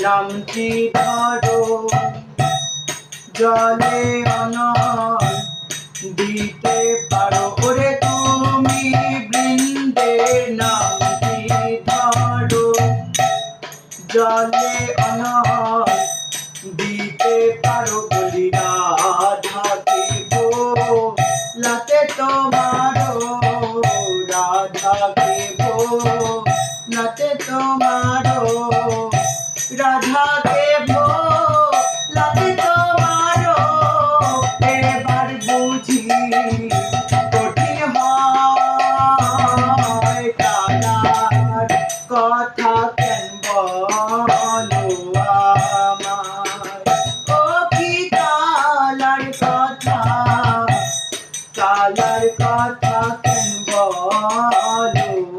নামটি ধরো জলে অনল দিতে পারো ওরে তুমি বৃন্দের নামটি ধরো জলে অনল দিতে পারো বলি রাধাকে ভোলাতে তোমারো রাধাকে ভোলাতে তোমারো রাধাকে ভোলাতে তোমারো এবার বুঝি কঠিন হয় কালার কথা কেন বলো আমায় ও কি কালার কথা কেন বলো